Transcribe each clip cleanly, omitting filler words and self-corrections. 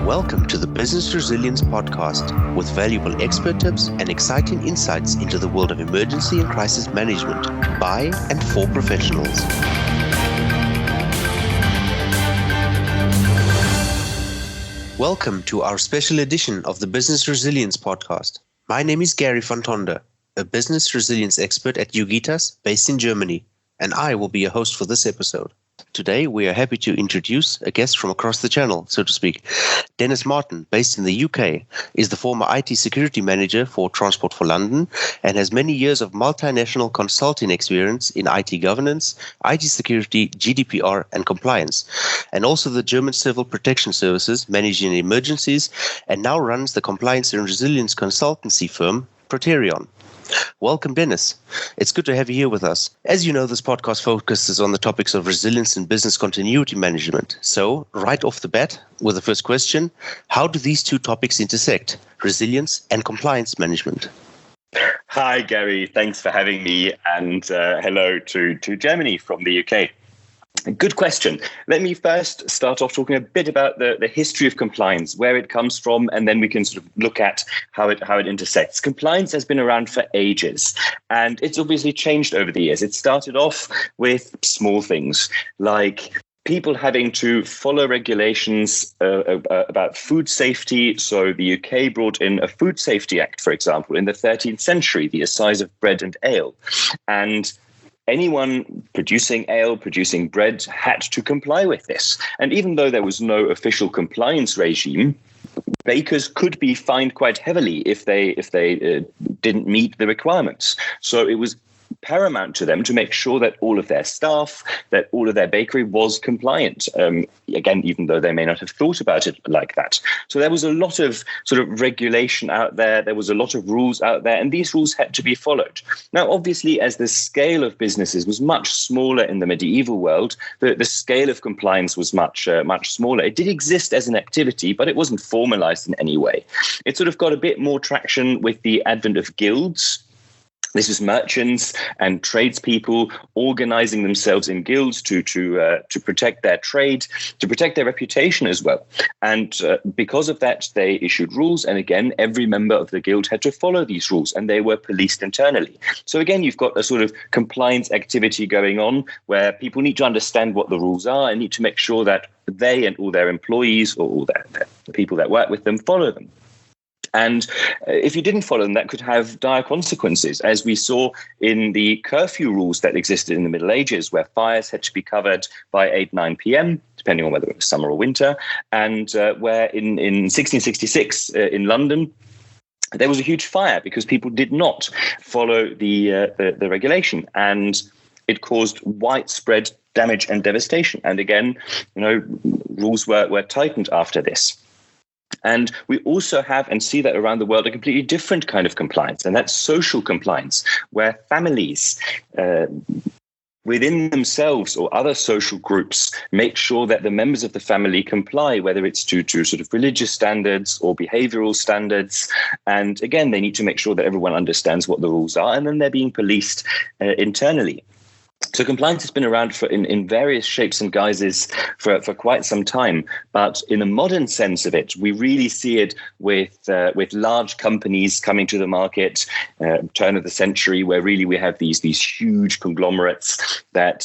Welcome to the Business Resilience Podcast with valuable expert tips and exciting insights into the world of emergency and crisis management by and for professionals. Welcome to our special edition of the Business Resilience Podcast. My name is Gary van Tonder, a business resilience expert at Ugitas based in Germany, and I will be your host for this episode. Today, we are happy to introduce a guest from across the channel, so to speak. Dennis Martin, based in the UK, is the former IT security manager for Transport for London and has many years of multinational consulting experience in IT governance, IT security, GDPR, and compliance, and also the German Civil Protection Services managing emergencies, and now runs the compliance and resilience consultancy firm, Protereon. Welcome, Dennis. It's good to have you here with us. As you know, this podcast focuses on the topics of resilience and business continuity management. So, right off the bat, with the first question, how do these two topics intersect, resilience and compliance management? Hi, Gary. Thanks for having me, and hello to Germany from the UK. Good question. Let me first start off talking a bit about the history of compliance, where it comes from, and then we can sort of look at how it intersects. Compliance has been around for ages, and it's obviously changed over the years. It started off with small things like people having to follow regulations about food safety. So the UK brought in a Food Safety Act, for example, in the 13th century, the Assize of Bread and Ale. And anyone producing ale, producing bread, had to comply with this. And even though there was no official compliance regime, bakers could be fined quite heavily if they didn't meet the requirements. So it was paramount to them to make sure that all of their staff, that all of their bakery was compliant. Again, even though they may not have thought about it like that. So there was a lot of sort of regulation out there. There was a lot of rules out there, and these rules had to be followed. Now, obviously, as the scale of businesses was much smaller in the medieval world, the scale of compliance was much smaller. It did exist as an activity, but it wasn't formalized in any way. It sort of got a bit more traction with the advent of guilds. This was merchants and tradespeople organizing themselves in guilds to protect their trade, to protect their reputation as well. And because of that, they issued rules. And again, every member of the guild had to follow these rules, and they were policed internally. So again, you've got a sort of compliance activity going on where people need to understand what the rules are and need to make sure that they and all their employees or all the people that work with them follow them. And if you didn't follow them, that could have dire consequences, as we saw in the curfew rules that existed in the Middle Ages, where fires had to be covered by 8, 9 p.m., depending on whether it was summer or winter, and where in 1666 in London, there was a huge fire because people did not follow the regulation, and it caused widespread damage and devastation. And again, rules were tightened after this. And we also have, and see that around the world, a completely different kind of compliance, and that's social compliance, where families within themselves or other social groups make sure that the members of the family comply, whether it's to sort of religious standards or behavioral standards. And again, they need to make sure that everyone understands what the rules are, and then they're being policed internally. So compliance has been around in various shapes and guises for quite some time, but in the modern sense of it, we really see it with large companies coming to the market, turn of the century, where really we have these huge conglomerates that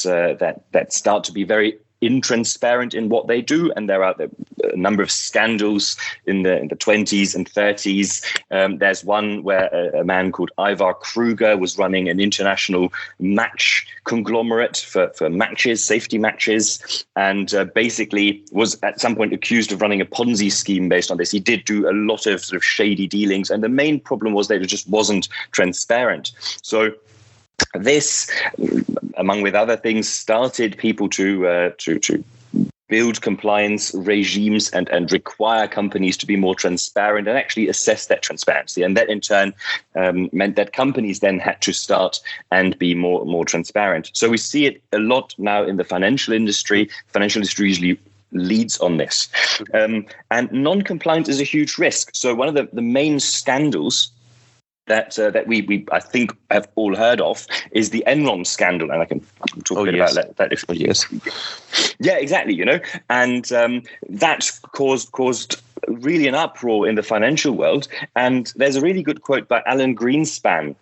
start to be very intransparent in what they do, and there are a number of scandals in the 20s and 30s. There's one where a man called Ivar Kruger was running an international match conglomerate for matches, safety matches, and basically was at some point accused of running a Ponzi scheme based on this. He did do a lot of sort of shady dealings, and the main problem was that it just wasn't transparent. So this, among with other things, started people to build compliance regimes and require companies to be more transparent and actually assess that transparency. And that in turn meant that companies then had to start and be more transparent. So we see it a lot now in the financial industry. Financial industry usually leads on this. And non-compliance is a huge risk. So one of the main scandals that we I think have all heard of is the Enron scandal, and I can talk a bit about that if yes. Yeah, exactly. And that caused really an uproar in the financial world. And there's a really good quote by Alan Greenspan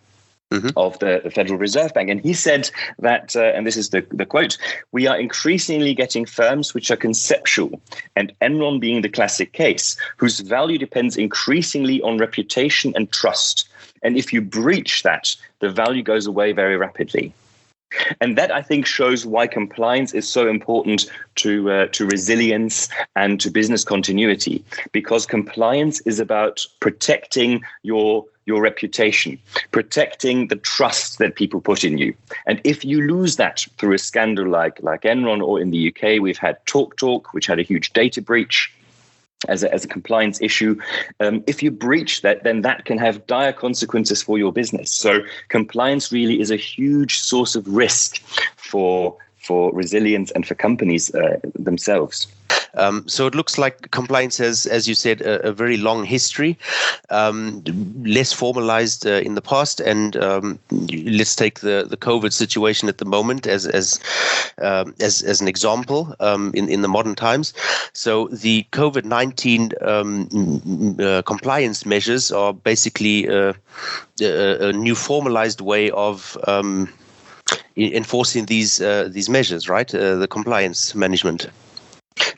of the Federal Reserve Bank. And he said that, and this is the quote, "We are increasingly getting firms which are conceptual, and Enron being the classic case, whose value depends increasingly on reputation and trust. And if you breach that, the value goes away very rapidly." And that, I think, shows why compliance is so important to resilience and to business continuity, because compliance is about protecting your reputation, protecting the trust that people put in you. And if you lose that through a scandal like Enron, or in the UK, we've had TalkTalk, which had a huge data breach as a compliance issue. If you breach that, then that can have dire consequences for your business. So compliance really is a huge source of risk for resilience and for companies themselves. So it looks like compliance has, as you said, a very long history, less formalized in the past. And let's take the COVID situation at the moment as an example in the modern times. So the COVID-19 compliance measures are basically a new formalized way of enforcing these measures, right? The compliance management.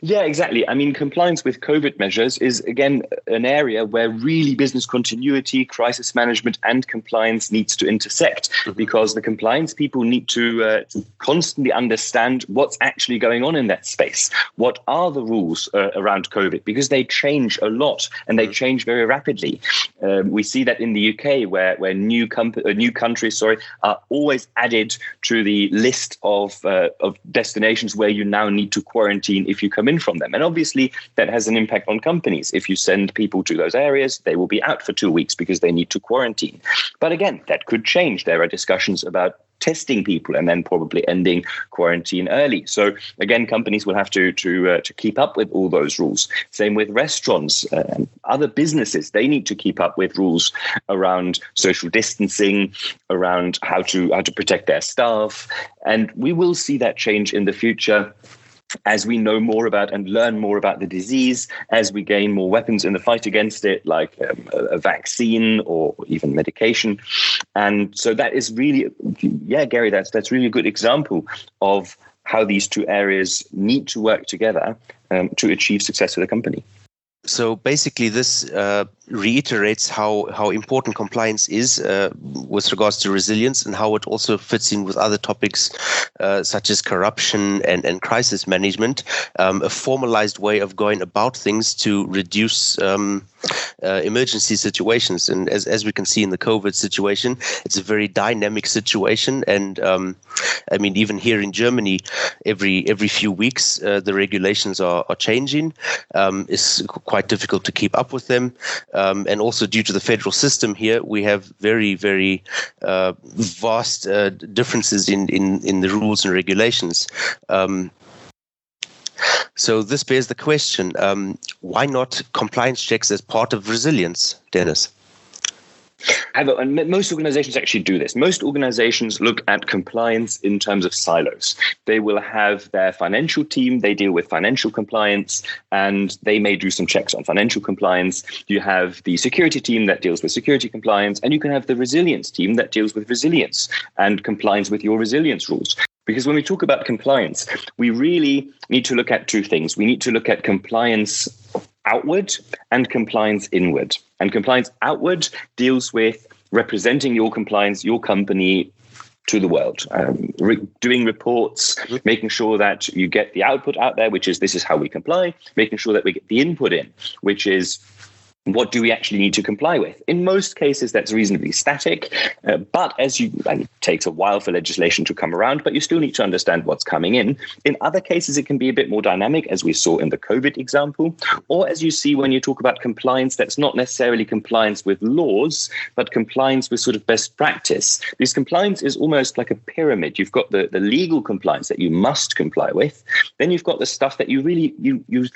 Yeah, exactly. I mean, compliance with COVID measures is, again, an area where really business continuity, crisis management, and compliance needs to intersect, because the compliance people need to constantly understand what's actually going on in that space. What are the rules around COVID? Because they change a lot, and they change very rapidly. We see that in the UK, where new countries are always added to the list of destinations where you now need to quarantine if you come in from them. And obviously that has an impact on companies. If you send people to those areas, they will be out for 2 weeks because they need to quarantine. But again, that could change. There are discussions about testing people and then probably ending quarantine early. So again, companies will have to keep up with all those rules. Same with restaurants and other businesses. They need to keep up with rules around social distancing, around how to protect their staff. And we will see that change in the future as we know more about and learn more about the disease, as we gain more weapons in the fight against it, like a vaccine or even medication. And so that is really, Gary, that's really a good example of how these two areas need to work together to achieve success for the company. So basically, this reiterates how important compliance is with regards to resilience, and how it also fits in with other topics such as corruption and crisis management, a formalized way of going about things to reduce emergency situations. And as we can see in the COVID situation, it's a very dynamic situation. And I mean, even here in Germany, every few weeks, the regulations are changing. It's quite difficult to keep up with them. And also due to the federal system here, we have very, very vast differences in the rules and regulations. So this bears the question, why not compliance checks as part of resilience, Dennis? And most organizations actually do this. Most organizations look at compliance in terms of silos. They will have their financial team, they deal with financial compliance, and they may do some checks on financial compliance. You have the security team that deals with security compliance, and you can have the resilience team that deals with resilience and compliance with your resilience rules. Because when we talk about compliance, we really need to look at two things. We need to look at compliance outward and compliance inward. And compliance outward deals with representing your compliance, your company, to the world, doing reports, making sure that you get the output out there, which is this is how we comply, making sure that we get the input in, which is what do we actually need to comply with? In most cases, that's reasonably static, but and it takes a while for legislation to come around, but you still need to understand what's coming in. In other cases, it can be a bit more dynamic, as we saw in the COVID example, or as you see when you talk about compliance, that's not necessarily compliance with laws, but compliance with sort of best practice. Because compliance is almost like a pyramid. You've got the legal compliance that you must comply with. Then you've got the stuff that you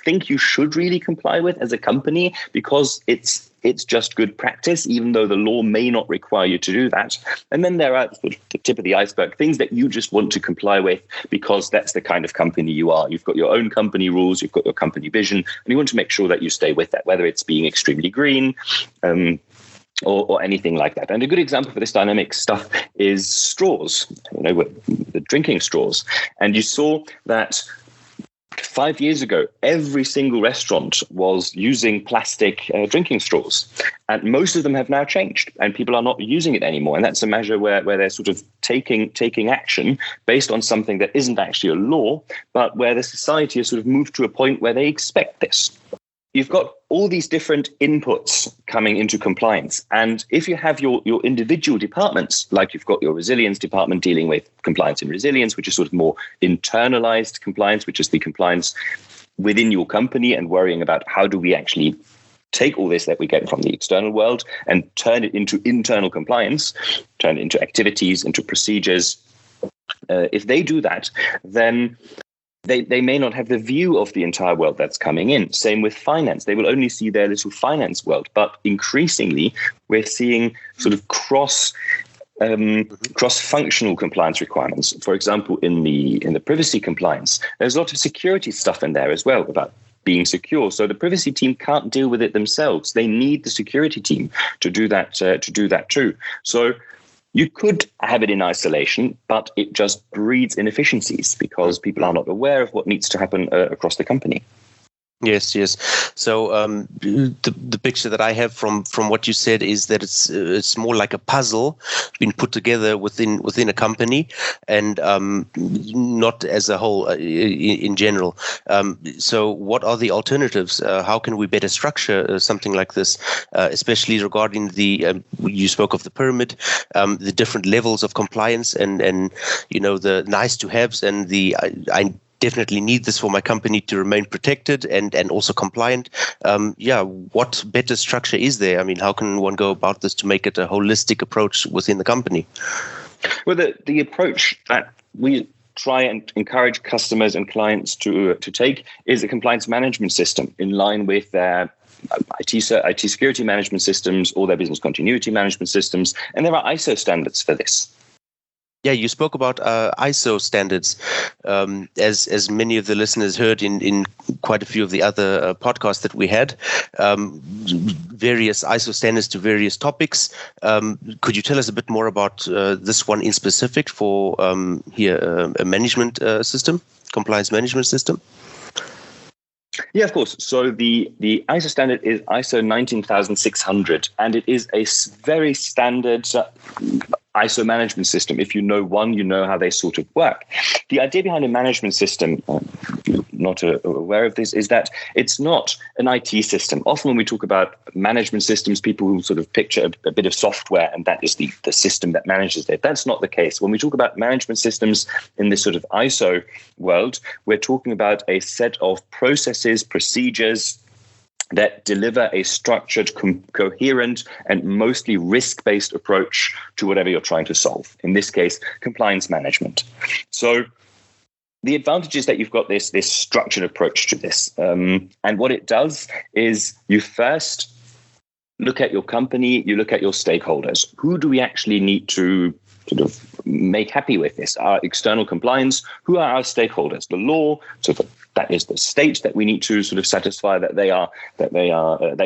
think you should really comply with as a company, because it's It's just good practice, even though the law may not require you to do that. And then there are sort of the tip of the iceberg, things that you just want to comply with because that's the kind of company you are. You've got your own company rules, you've got your company vision, and you want to make sure that you stay with that, whether it's being extremely green, or anything like that. And a good example for this dynamic stuff is straws, the drinking straws. And you saw that 5 years ago, every single restaurant was using plastic drinking straws. And most of them have now changed and people are not using it anymore. And that's a measure where they're sort of taking action based on something that isn't actually a law, but where the society has sort of moved to a point where they expect this. You've got all these different inputs coming into compliance. And if you have your individual departments, like you've got your resilience department dealing with compliance and resilience, which is sort of more internalized compliance, which is the compliance within your company and worrying about how do we actually take all this that we get from the external world and turn it into internal compliance, turn it into activities, into procedures. If they do that, then they may not have the view of the entire world that's coming in. Same with finance. They will only see their little finance world. But increasingly, we're seeing sort of cross-functional compliance requirements. For example, in the privacy compliance, there's a lot of security stuff in there as well about being secure. So the privacy team can't deal with it themselves. They need the security team to do that too. So you could have it in isolation, but it just breeds inefficiencies because people are not aware of what needs to happen across the company. Yes. So the picture that I have from what you said is that it's more like a puzzle being put together within a company, and not as a whole in general. So what are the alternatives? How can we better structure something like this, especially regarding the you spoke of the pyramid, the different levels of compliance, and the nice to haves and the I definitely need this for my company to remain protected and also compliant. What better structure is there? I mean, how can one go about this to make it a holistic approach within the company? Well, the approach that we try and encourage customers and clients to take is a compliance management system in line with their IT security management systems or their business continuity management systems. And there are ISO standards for this. Yeah, you spoke about ISO standards. As many of the listeners heard in quite a few of the other podcasts that we had, various ISO standards to various topics. Could you tell us a bit more about this one in specific for a management system, compliance management system? Yeah, of course. So the ISO standard is ISO 19600, and it is a very standard ISO management system. If you know one, you know how they sort of work. The idea behind a management system, if you're not aware of this, is that it's not an IT system. Often when we talk about management systems, people will sort of picture a bit of software and that is the system that manages it. That's not the case. When we talk about management systems in this sort of ISO world, we're talking about a set of processes, procedures, that deliver a structured, coherent, and mostly risk-based approach to whatever you're trying to solve. In this case, compliance management. So the advantage is that you've got this structured approach to this. And what it does is you first look at your company, you look at your stakeholders. Who do we actually need to sort of make happy with this? Our external compliance, who are our stakeholders? The law, that is the state that we need to sort of satisfy that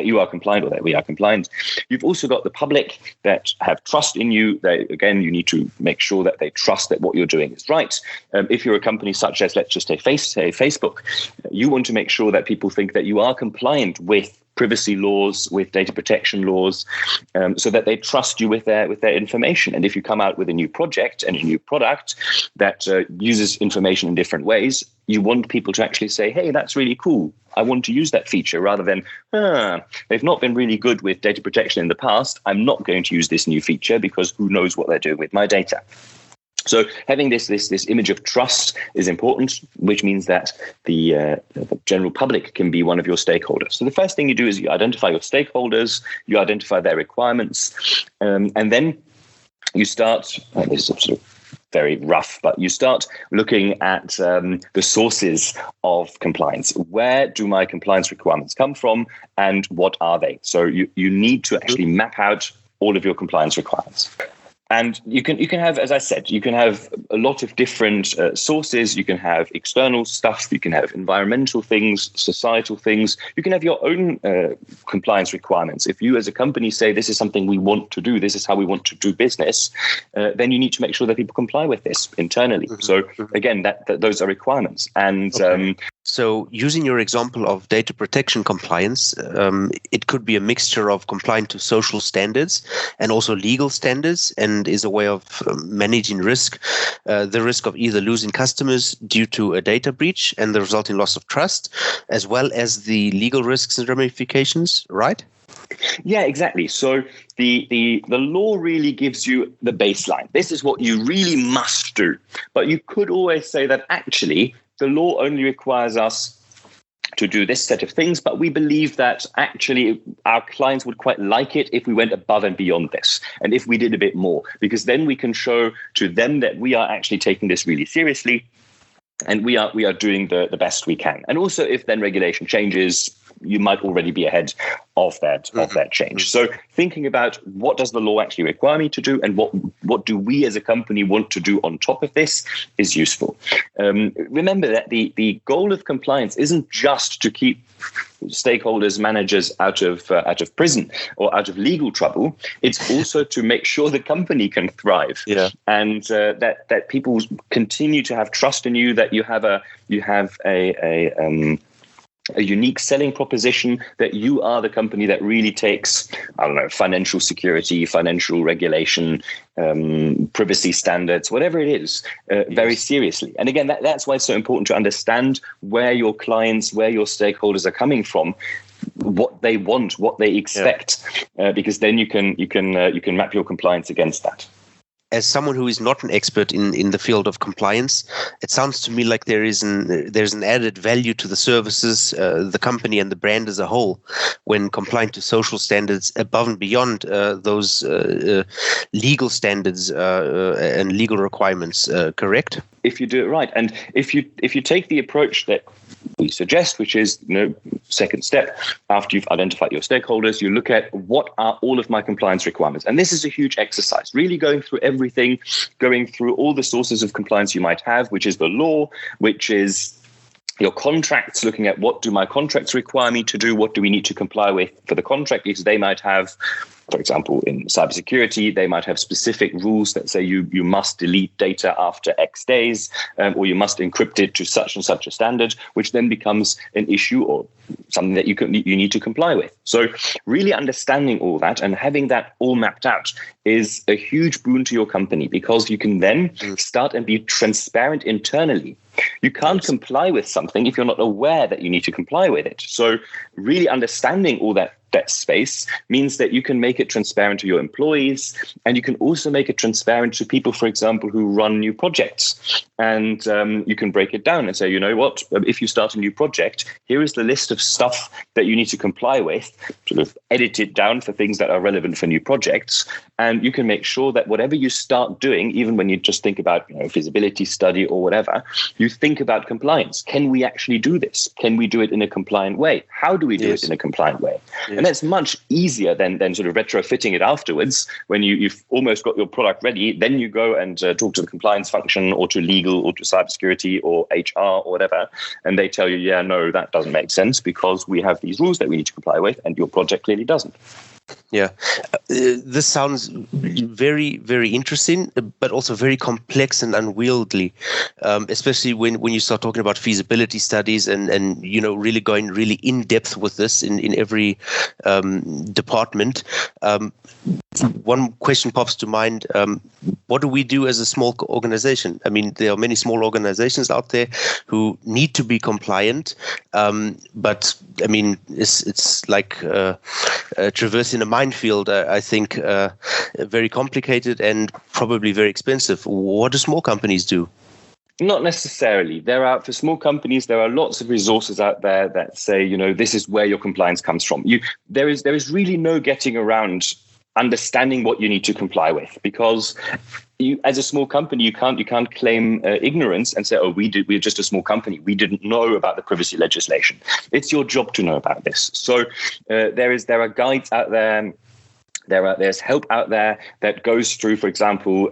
you are compliant or that we are compliant. You've also got the public that have trust in you. You need to make sure that they trust that what you're doing is right. If you're a company such as, let's just say Facebook, you want to make sure that people think that you are compliant with privacy laws, with data protection laws, so that they trust you with their information. And if you come out with a new project and a new product that uses information in different ways, you want people to actually say, hey, that's really cool. I want to use that feature, rather than, they've not been really good with data protection in the past. I'm not going to use this new feature because who knows what they're doing with my data. So having this image of trust is important, which means that the general public can be one of your stakeholders. So the first thing you do is you identify your stakeholders, you identify their requirements, and then you start, this is sort of very rough, but you start looking at the sources of compliance. Where do my compliance requirements come from, and what are they? So you need to actually map out all of your compliance requirements. And you can have, as I said, you can have a lot of different sources. You can have external stuff. You can have environmental things, societal things. You can have your own compliance requirements. If you as a company say this is something we want to do, this is how we want to do business, then you need to make sure that people comply with this internally. So again, that those are requirements. And so using your example of data protection compliance, it could be a mixture of complying to social standards and also legal standards, and is a way of managing risk, the risk of either losing customers due to a data breach and the resulting loss of trust, as well as the legal risks and ramifications, right? Yeah, exactly. So the law really gives you the baseline. This is what you really must do. But you could always say that actually the law only requires us to do this set of things, but we believe that actually our clients would quite like it if we went above and beyond this, and if we did a bit more, because then we can show to them that we are actually taking this really seriously, and we are doing the best we can. And also, if then regulation changes, you might already be ahead of that change. So thinking about what does the law actually require me to do, and what do we as a company want to do on top of this is useful. Remember that the goal of compliance isn't just to keep stakeholders, managers out of prison or out of legal trouble. It's also to make sure the company can thrive, and that people continue to have trust in you, that you have a unique selling proposition, that you are the company that really takes, financial security, financial regulation, privacy standards, whatever it is, very seriously. And again, that's why it's so important to understand where your clients, where your stakeholders are coming from, what they want, what they expect, because then you can map your compliance against that. As someone who is not an expert in the field of compliance, it sounds to me like there's an added value to the services, the company and the brand as a whole, when complying to social standards above and beyond those legal standards and legal requirements. Correct? If you do it right, and if you take the approach that we suggest, which is, second step, after you've identified your stakeholders, you look at what are all of my compliance requirements. And this is a huge exercise, really going through everything, going through all the sources of compliance you might have, which is the law, which is your contracts, looking at what do my contracts require me to do, what do we need to comply with for the contract, because they might have, for example, in cybersecurity, they might have specific rules that say you must delete data after X days, or you must encrypt it to such and such a standard, which then becomes an issue or something that you need to comply with. So really understanding all that and having that all mapped out is a huge boon to your company, because you can then start and be transparent internally. You can't comply with something if you're not aware that you need to comply with it. So really understanding all that space means that you can make it transparent to your employees, and you can also make it transparent to people, for example, who run new projects. And you can break it down and say, you know what, if you start a new project, here is the list of stuff that you need to comply with, sort of edit it down for things that are relevant for new projects. And you can make sure that whatever you start doing, even when you just think about feasibility study or whatever, you think about compliance. Can we actually do this? Can we do it in a compliant way? How do we do it in a compliant way? And that's much easier than sort of retrofitting it afterwards. When you've almost got your product ready, then you go and talk to the compliance function or to legal or to cybersecurity or HR or whatever, and they tell you, yeah, no, that doesn't make sense because we have these rules that we need to comply with, and your project clearly doesn't. Yeah, this sounds very, very interesting, but also very complex and unwieldy, especially when you start talking about feasibility studies and really going really in depth with this in every department. One question pops to mind. What do we do as a small organization? I mean, there are many small organizations out there who need to be compliant, but I mean, it's like traversing a minefield. I think very complicated and probably very expensive. What do small companies do? Not necessarily. For small companies, there are lots of resources out there that say, this is where your compliance comes from. There is really no getting around understanding what you need to comply with, because you, as a small company, you can't claim ignorance and say, "Oh, we're just a small company. We didn't know about the privacy legislation." It's your job to know about this. So there are guides out there. There's help out there that goes through, for example,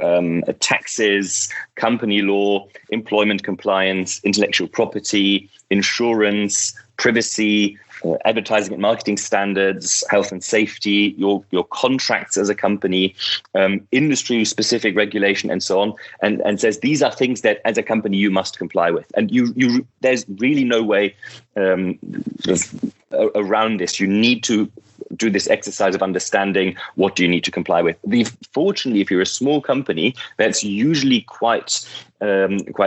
taxes, company law, employment compliance, intellectual property, insurance, privacy, advertising and marketing standards, health and safety, your contracts as a company, industry-specific regulation, and so on, and says these are things that as a company you must comply with. And you there's really no way around this. You need to do this exercise of understanding what do you need to comply with. Fortunately, if you're a small company, that's usually quite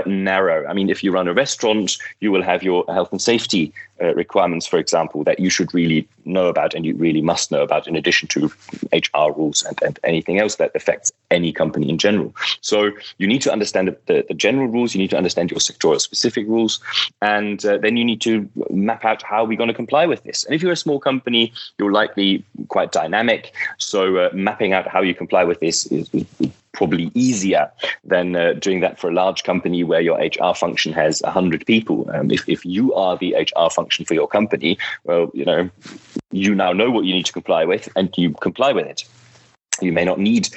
narrow. I mean, if you run a restaurant, you will have your health and safety requirements, for example, that you should really know about and you really must know about, in addition to HR rules and anything else that affects any company in general. So you need to understand the general rules, you need to understand your sectoral specific rules, and then you need to map out how we're going to comply with this. And if you're a small company, you're likely quite dynamic. So mapping out how you comply with this is probably easier than doing that for a large company where your HR function has 100 people. If you are the HR function for your company, well, you now know what you need to comply with and you comply with it. You may not need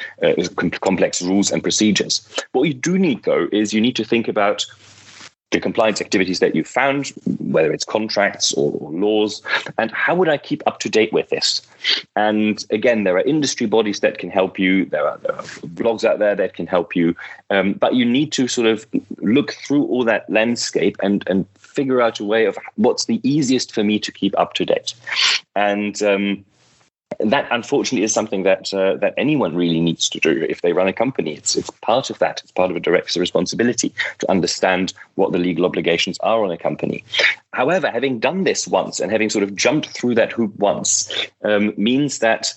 complex rules and procedures. What you do need, though, is you need to think about the compliance activities that you've found, whether it's contracts or laws, and how would I keep up to date with this? And again, there are industry bodies that can help you. There are blogs out there that can help you. But you need to sort of look through all that landscape and figure out a way of what's the easiest for me to keep up to date. And that, unfortunately, is something that anyone really needs to do if they run a company. It's part of that. It's part of a director's responsibility to understand what the legal obligations are on a company. However, having done this once and having sort of jumped through that hoop once means that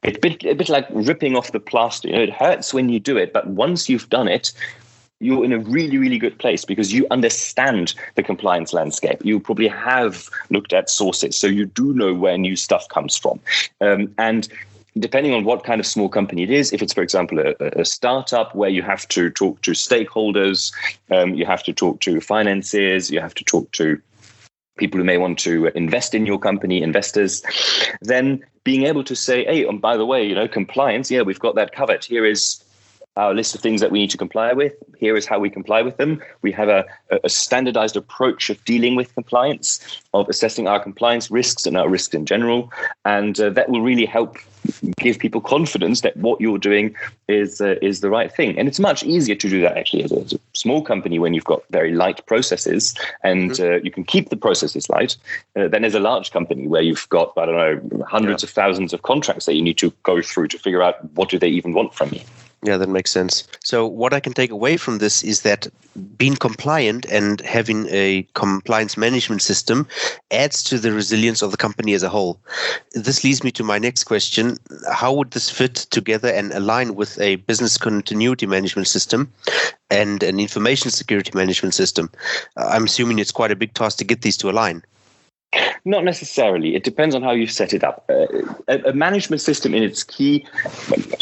it's a bit like ripping off the plaster. It hurts when you do it, but once you've done it, you're in a really, really good place because you understand the compliance landscape. You probably have looked at sources, so you do know where new stuff comes from. And depending on what kind of small company it is, if it's, for example, a startup where you have to talk to stakeholders, you have to talk to finances, you have to talk to people who may want to invest in your company, investors, then being able to say, hey, by the way, compliance, yeah, we've got that covered. Here is our list of things that we need to comply with. Here is how we comply with them. We have a standardized approach of dealing with compliance, of assessing our compliance risks and our risks in general. And that will really help give people confidence that what you're doing is the right thing. And it's much easier to do that actually as a small company when you've got very light processes and you can keep the processes light than as a large company where you've got, I don't know, hundreds of thousands of contracts that you need to go through to figure out what do they even want from you. Yeah, that makes sense. So what I can take away from this is that being compliant and having a compliance management system adds to the resilience of the company as a whole. This leads me to my next question. How would this fit together and align with a business continuity management system and an information security management system? I'm assuming it's quite a big task to get these to align. Not necessarily. It depends on how you set it up. A management system in its key,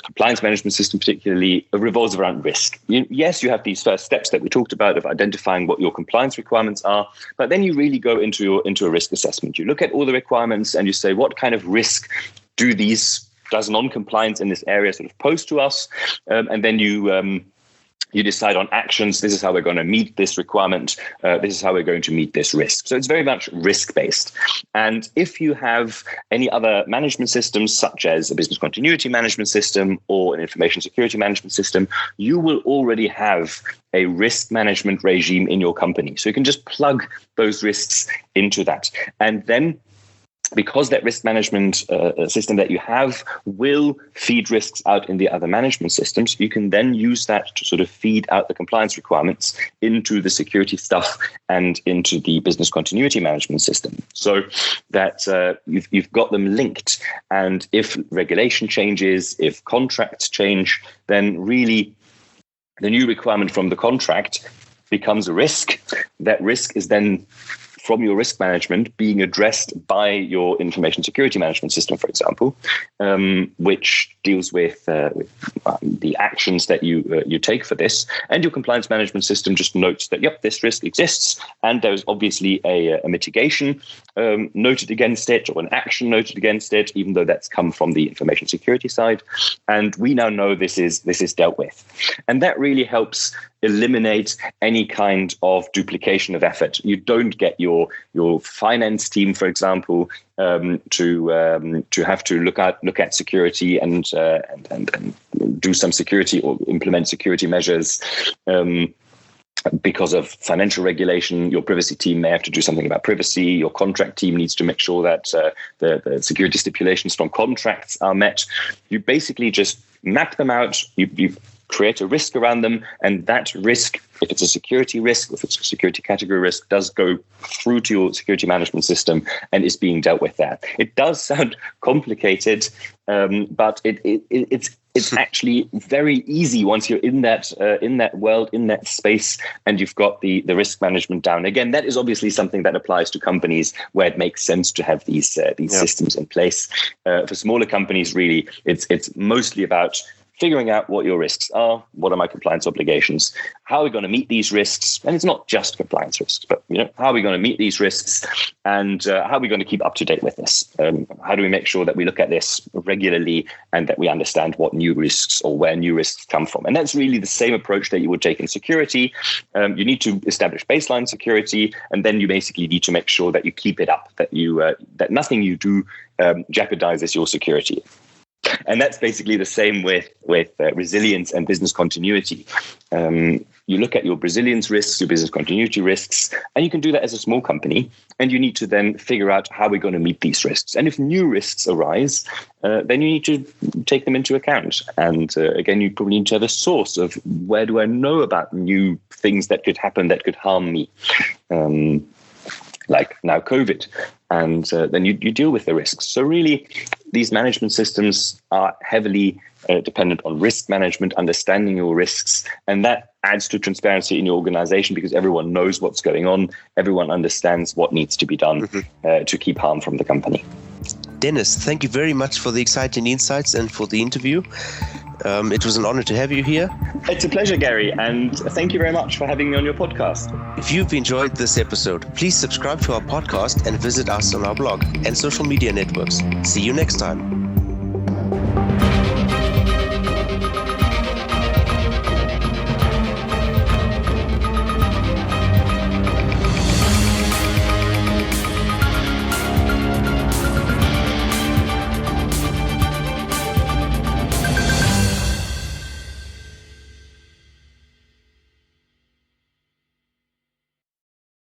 compliance management system particularly, revolves around risk. Yes, you have these first steps that we talked about of identifying what your compliance requirements are, but then you really go into a risk assessment. You look at all the requirements and you say, what kind of risk does non-compliance in this area sort of pose to us? And then you decide on actions. This is how we're going to meet this requirement. This is how we're going to meet this risk. So it's very much risk-based. And if you have any other management systems, such as a business continuity management system or an information security management system, you will already have a risk management regime in your company. So you can just plug those risks into that. And then because that risk management system that you have will feed risks out in the other management systems, you can then use that to sort of feed out the compliance requirements into the security stuff and into the business continuity management system. So that you've got them linked. And if regulation changes, if contracts change, then really the new requirement from the contract becomes a risk. That risk is then from your risk management being addressed by your information security management system, for example, which deals with the actions that you take for this. And your compliance management system just notes that, yep, this risk exists, and there's obviously a mitigation noted against it, or an action noted against it, even though that's come from the information security side. And we now know this is dealt with. And that really helps eliminate any kind of duplication of effort. You don't get your finance team, for example, to have to look at security and do some security or implement security measures. Because of financial regulation, your privacy team may have to do something about privacy. Your contract team needs to make sure that the security stipulations from contracts are met. You basically just map them out. You create a risk around them, and that risk, if it's a security risk, if it's a security category risk, does go through to your security management system and is being dealt with there. It does sound complicated, but it's actually very easy once you're in that world, in that space, and you've got the risk management down. Again, that is obviously something that applies to companies where it makes sense to have these systems in place. For smaller companies, really, it's mostly about figuring out what your risks are, what are my compliance obligations, how are we going to meet these risks, and it's not just compliance risks, but how are we going to meet these risks, and how are we going to keep up to date with this? How do we make sure that we look at this regularly and that we understand what new risks or where new risks come from? And that's really the same approach that you would take in security. You need to establish baseline security, and then you basically need to make sure that you keep it up, that that nothing you do jeopardizes your security. And that's basically the same with resilience and business continuity. You look at your resilience risks, your business continuity risks, and you can do that as a small company. And you need to then figure out how we're going to meet these risks. And if new risks arise, then you need to take them into account. And again, you probably need to have a source of where do I know about new things that could happen that could harm me. Like now COVID, and then you deal with the risks. So really, these management systems are heavily dependent on risk management, understanding your risks, and that adds to transparency in your organization because everyone knows what's going on, everyone understands what needs to be done to keep harm from the company. Dennis, thank you very much for the exciting insights and for the interview. It was an honor to have you here. It's a pleasure, Gary, and thank you very much for having me on your podcast. If you've enjoyed this episode, please subscribe to our podcast and visit us on our blog and social media networks. See you next time.